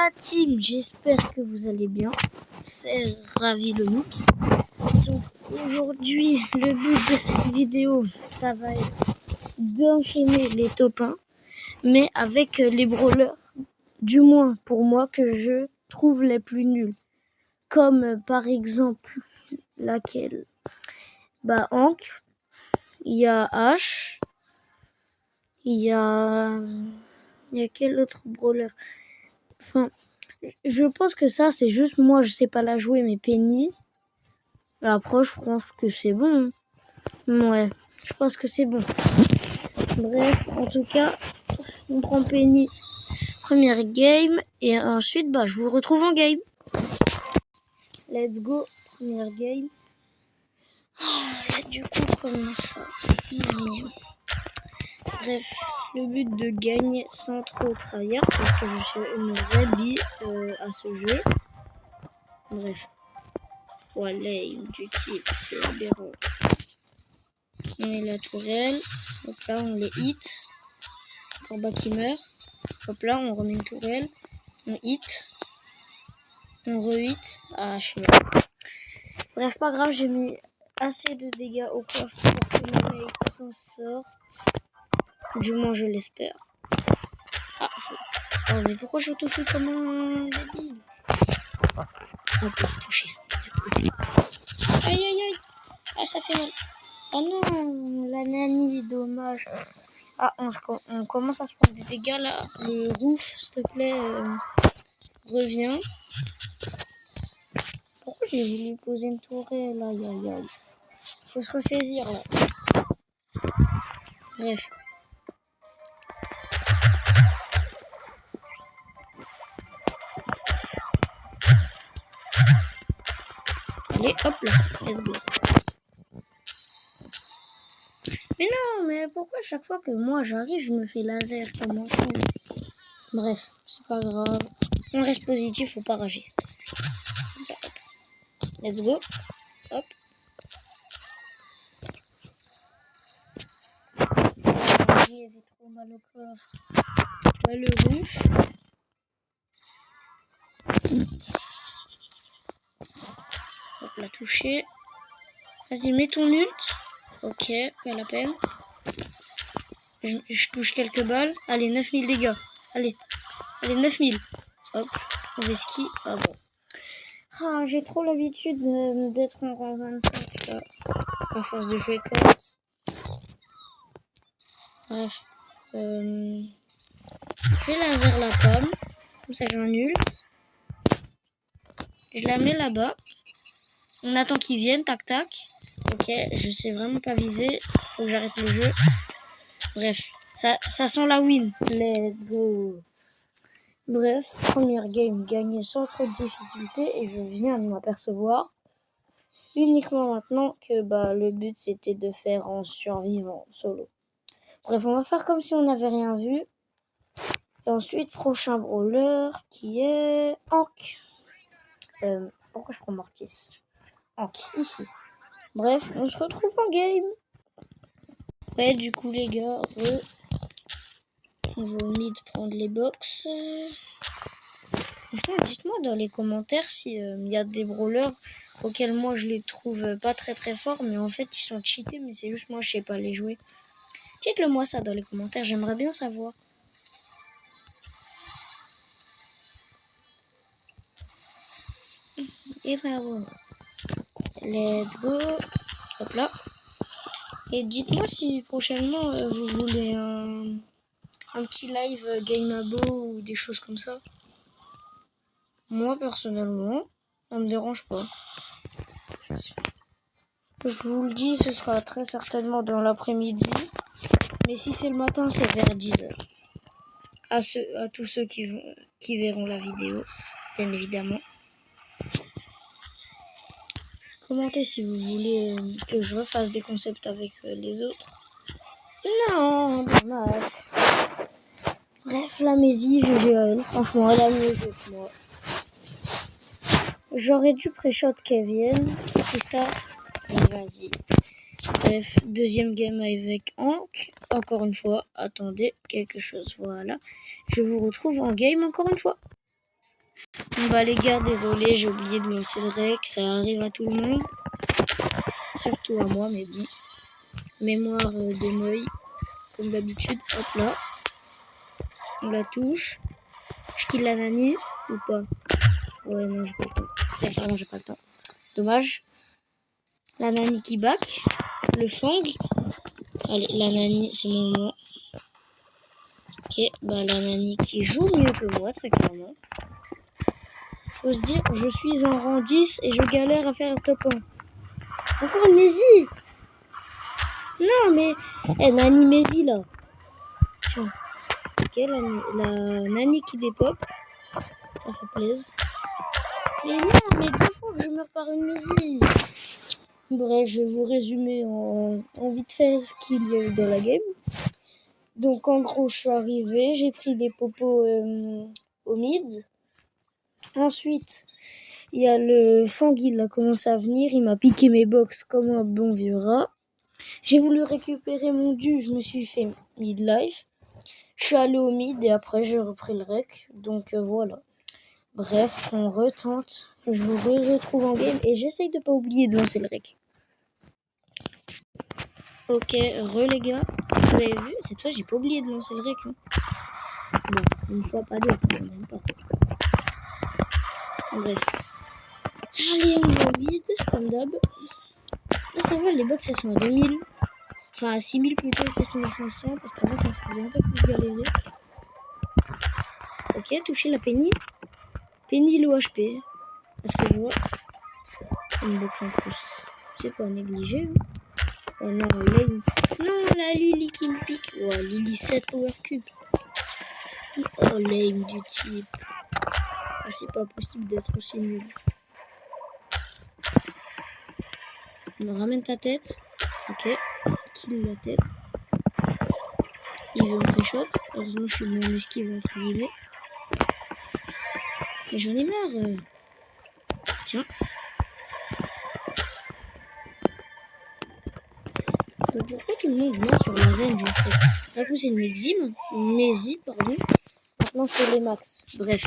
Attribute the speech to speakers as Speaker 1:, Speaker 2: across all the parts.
Speaker 1: la team, j'espère que vous allez bien. C'est Ravi le Noops. Donc aujourd'hui, le but de cette vidéo, ça va être d'enchaîner les top 1, mais avec les brawlers, du moins pour moi, que je trouve les plus nuls. Comme par exemple, laquelle? Hank, il y a Ash, il y a quel autre brawler? Enfin, je pense que ça, c'est juste moi, je sais pas la jouer, mais Penny. Après, je pense que c'est bon. Ouais, je pense que c'est bon. Bref, en tout cas, on prend Penny première game et ensuite, je vous retrouve en game. Let's go, première game. Du coup, comment ça? Bref, le but de gagner sans trop tryhard parce que je suis une vraie bille à ce jeu. Bref. Voilà, du type, c'est aberrant. On met la tourelle. Hop là, on les hit. Corba qui meurt. Hop là, on remet une tourelle. On hit. On re-hit. Ah, je suis mort. Bref, pas grave, j'ai mis assez de dégâts au coffre pour que mes mates s'en sortent. Du moins, je l'espère. Ah, oh, mais pourquoi je touche comme un débile? On peut toucher. Aïe, aïe, aïe. Ah, ça fait mal. Oh non, la nanny, dommage. Ah, on commence à se prendre des dégâts là. Le roof, s'il te plaît, reviens. Pourquoi j'ai voulu poser une tourelle? Aïe, aïe, aïe. Faut se ressaisir là. Bref. Allez, hop là, let's go. Mais non, mais pourquoi chaque fois que moi j'arrive, je me fais laser comme enfant? Bref, c'est pas grave. On reste positif, faut pas rager. Là, hop. Let's go. Hop. Il avait trop mal au corps. Ouais, le roof. Hop, la toucher. Vas-y, mets ton ult. Ok, pas la peine. Je touche quelques balles. Allez, 9000 dégâts. Allez, 9000. Hop, mauvais ski. Ah bon. Ah, j'ai trop l'habitude d'être en rang 25 là. À force de jouer cote. Bref. Je vais laser la pomme. Comme ça, j'ai un ult. Je la mets là-bas. On attend qu'ils viennent. Tac, tac. Ok, je sais vraiment pas viser. Faut que j'arrête le jeu. Bref, ça sent la win. Let's go. Bref, première game gagnée sans trop de difficulté et je viens de m'apercevoir uniquement maintenant que le but c'était de faire en survivant solo. Bref, on va faire comme si on n'avait rien vu. Et ensuite, prochain brawler qui est Hank. Pourquoi je prends Mortis? Hank, ici. Bref, on se retrouve en game. Ouais, du coup les gars, on va au mid prendre les box. Dites-moi dans les commentaires si y a des brawlers auxquels moi je les trouve pas très très forts, mais en fait ils sont cheatés, mais c'est juste moi je sais pas les jouer. Dites-le moi ça dans les commentaires, j'aimerais bien savoir. Et bon, let's go. Hop là. Et dites-moi si prochainement vous voulez un petit live game abo ou des choses comme ça. Moi personnellement, ça me dérange pas. Je vous le dis, ce sera très certainement dans l'après-midi. Mais si c'est le matin, c'est vers 10h. À tous ceux qui verront la vidéo, bien évidemment. Commentez si vous voulez que je refasse des concepts avec les autres. Non, dommage. Bref, la Mésie, GGL. Franchement, elle a mieux joué que moi. J'aurais dû pré-shot Kevin. Krista, vas-y. Bref, deuxième game avec Hank. Encore une fois, attendez quelque chose. Voilà. Je vous retrouve en game encore une fois. Bon bah les gars, désolé, j'ai oublié de lancer le rec, ça arrive à tout le monde. Surtout à moi, mais bon. Mémoire de Neuil, comme d'habitude, hop là. On la touche. Je kill la Nani ou pas? Ouais, non, j'ai pas le temps. Pardon, j'ai pas le temps. Dommage. La Nani qui back. Le Fang. Allez, la Nani, c'est mon moment. Ok, bah la Nani qui joue mieux que moi, très clairement. Faut se dire, je suis en rang 10 et je galère à faire top 1. Encore une Mézi. Non, mais... Nani Mézi, là. Tiens. Ok, la Nani qui dépop. Ça fait plaisir. Mais non, mais 2 fois que je meurs par une Mézi. Bref, je vais vous résumer en vite fait ce qu'il y a eu dans la game. Donc en gros, je suis arrivé, j'ai pris des popos au mid. Ensuite, il y a le Fangui, il a commencé à venir, il m'a piqué mes box comme un bon vieux rat. J'ai voulu récupérer mon dû, je me suis fait mid-life. Je suis allé au mid et après j'ai repris le rec. Donc voilà. Bref, on retente. Je vous retrouve en game et j'essaye de pas oublier de lancer le rec. Ok, les gars. Vous avez vu, cette fois j'ai pas oublié de lancer le rec. Hein. Bon, une fois pas deux, même pas. Bref. Allez, on va vide, comme d'hab. Là ça va, les box elles sont à 2000. Enfin à 6000 plutôt que 6500 parce qu'avant ça me faisait un peu plus galérer. Ok, toucher la Penny. Penny l'OHP. Parce que je vois une box en plus. C'est pas négligé. Hein. Oh non, là, non, la Lily qui me pique. Oh, Lily 7 power cube. Oh, lame du type. Oh, c'est pas possible d'être aussi nul. On me ramène ta tête. Ok. Kill la tête. Il veut me pré-shot. Heureusement, je suis mon esquive entre guillemets. Mais j'en ai marre. Tiens. Mais pourquoi tout le monde vient sur la range en fait? D'un coup, c'est une Mézi, pardon. Maintenant, c'est les max. Bref.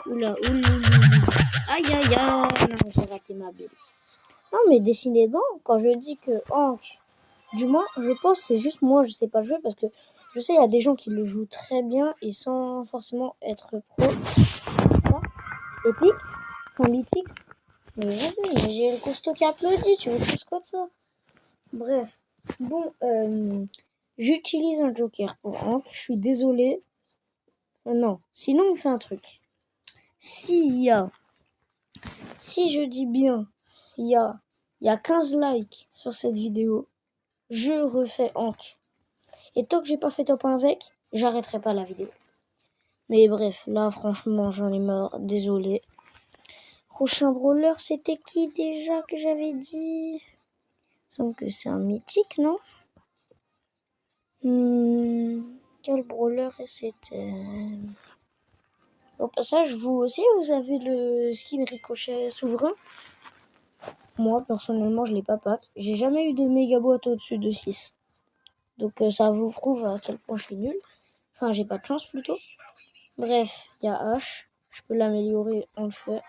Speaker 1: Oula, aïe aïe aïe. Non, j'ai raté ma belle. Non, mais décidément, quand je dis que Hank, du moins, je pense que c'est juste moi, je sais pas jouer parce que je sais, il y a des gens qui le jouent très bien et sans forcément être pro. Épique, en mythique. Mais vas-y, j'ai le costaud qui applaudit, tu veux plus quoi de ça? Bref. Bon, j'utilise un joker pour Hank, je suis désolée. Non, sinon on fait un truc. Si je dis bien, il y a 15 likes sur cette vidéo, je refais Hank. Et tant que j'ai pas fait top 1 avec, j'arrêterai pas la vidéo. Mais bref, là franchement j'en ai marre, désolé. Prochain brawler, c'était qui déjà que j'avais dit? Il semble que c'est un mythique, non? Quel brawler c'était? Au passage, vous aussi, vous avez le skin ricochet souverain? Moi, personnellement, je l'ai pas pack. J'ai jamais eu de méga boîte au-dessus de 6. Donc ça vous prouve à quel point je suis nul. Enfin, j'ai pas de chance plutôt. Bref, il y a H. Je peux l'améliorer, on le fait.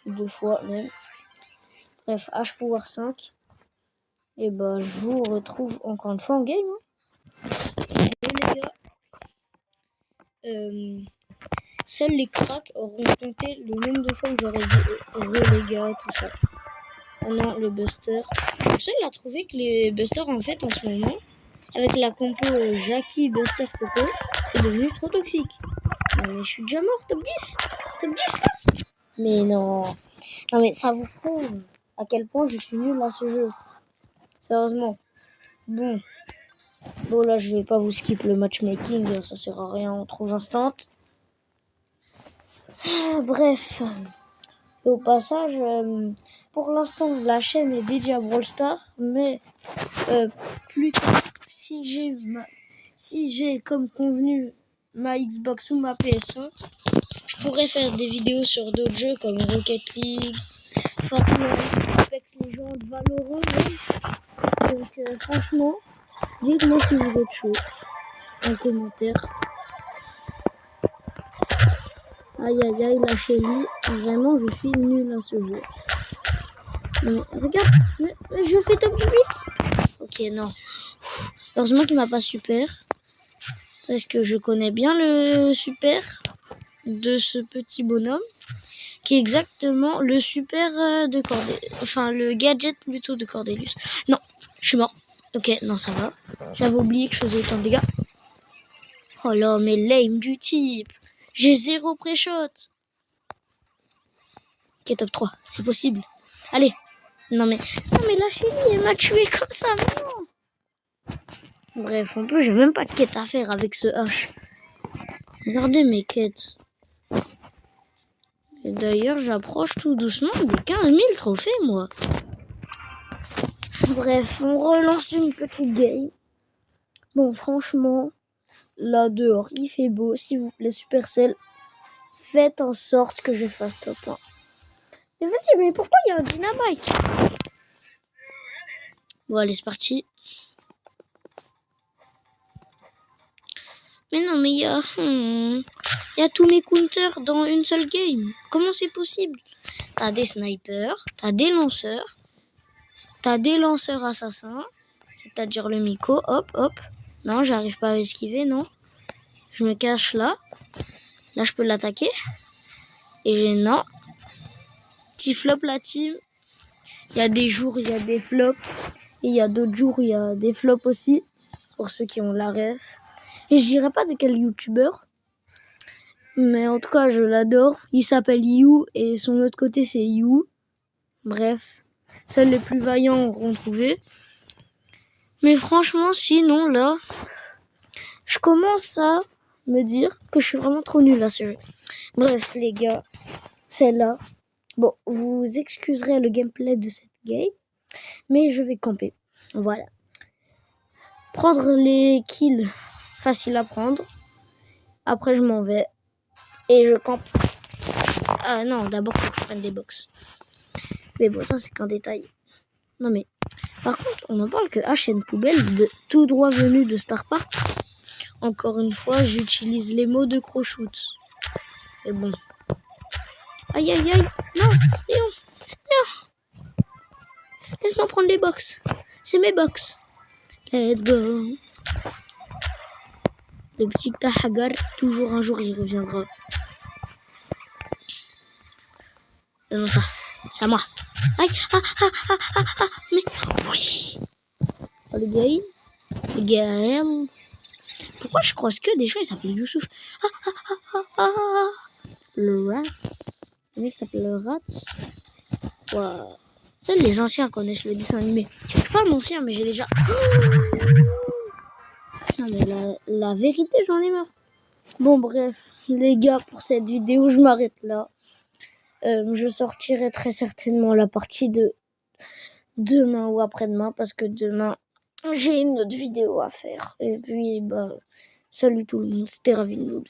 Speaker 1: 2 fois même. Bref, H Power 5. Et bah, je vous retrouve encore une fois en game. Hein. Et les gars, seuls les cracks auront compté le nombre de fois que j'aurais dit les gars, tout ça. Oh non, le Buster. Je suis seul à trouver que les Busters, en fait, en ce moment, avec la compo Jackie, Buster, Coco, c'est devenu trop toxique. Non, mais je suis déjà mort, top 10. Top 10. Mais non. Non, mais ça vous prouve à quel point je suis nul à ce jeu. Sérieusement. Bon, là, je vais pas vous skip le matchmaking, ça sert à rien, on trouve instant. Bref. Et au passage, pour l'instant, la chaîne est dédiée à Brawl Stars, mais plus tard, si j'ai comme convenu ma Xbox ou ma PS5, je pourrais faire des vidéos sur d'autres jeux comme Rocket League, Fortnite, Apex Legends, Valorant même. Donc franchement, dites-moi si vous êtes chaud en commentaire. Aïe aïe aïe, la Shelly. Vraiment, je suis nul à ce jeu. Mais regarde, mais je fais top 8. Ok, non. Heureusement qu'il m'a pas super. Parce que je connais bien le super de ce petit bonhomme. Qui est exactement le super de Cordelius. Enfin, le gadget plutôt de Cordelius. Non, je suis mort. Ok, non, ça va. J'avais oublié que je faisais autant de dégâts. Oh là, mais lame du type. J'ai 0 pré-shot. Ok, top 3, c'est possible. Allez. Non mais la Shelly, elle m'a tué comme ça, mais non. Bref, en plus, j'ai même pas de quête à faire avec ce H. Regardez mes quêtes. Et d'ailleurs, j'approche tout doucement des 15 000 trophées, moi. Bref, on relance une petite game. Bon, franchement, là dehors, il fait beau. S'il vous plaît, Supercell, faites en sorte que je fasse top 1. Mais vas-y, mais pourquoi il y a un dynamite? Bon, allez, c'est parti. Mais non, mais il y a tous mes counters dans une seule game. Comment c'est possible? T'as des snipers, t'as des lanceurs assassins, c'est-à-dire le Miko. Hop, hop. Non, j'arrive pas à esquiver, non. Je me cache là. Là, je peux l'attaquer. Et j'ai non. Petit flop la team. Il y a des jours, il y a des flops. Et il y a d'autres jours, il y a des flops aussi. Pour ceux qui ont la ref. Et je dirais pas de quel youtubeur. Mais en tout cas, je l'adore. Il s'appelle You et son autre côté, c'est You. Bref, seuls les plus vaillants auront trouvé. Mais franchement, sinon, là, je commence à me dire que je suis vraiment trop nulle à ce jeu. Bref, les gars, celle-là. Bon, vous excuserez le gameplay de cette game, mais je vais camper. Voilà. Prendre les kills, facile à prendre. Après, je m'en vais. Et je campe. Ah non, d'abord, faut que je prenne des box. Mais bon, ça, c'est qu'un détail. Non, mais par contre, on en parle que H est une poubelle tout droit venu de Star Park. Encore une fois, j'utilise les mots de Crowshoot. Et bon. Aïe, aïe, aïe. Non, Léon. Non. Laisse-moi prendre les box. C'est mes box. Let's go. Le petit Tahagar, toujours un jour, il reviendra. Non, ça. C'est à moi. Aïe, mais oui. Oh, le gars. Le gars. Pourquoi je croise que des gens, ils s'appellent Youssouf. Le Rats. Le mec s'appelle le Rats. Wow. Seuls les anciens connaissent le dessin animé. Je suis pas un ancien, mais j'ai déjà... Non, mais la vérité, j'en ai marre. Bon, bref, les gars, pour cette vidéo, je m'arrête là. Je sortirai très certainement la partie de demain ou après-demain, parce que demain, j'ai une autre vidéo à faire. Et puis, salut tout le monde, c'était Ravin Bulls.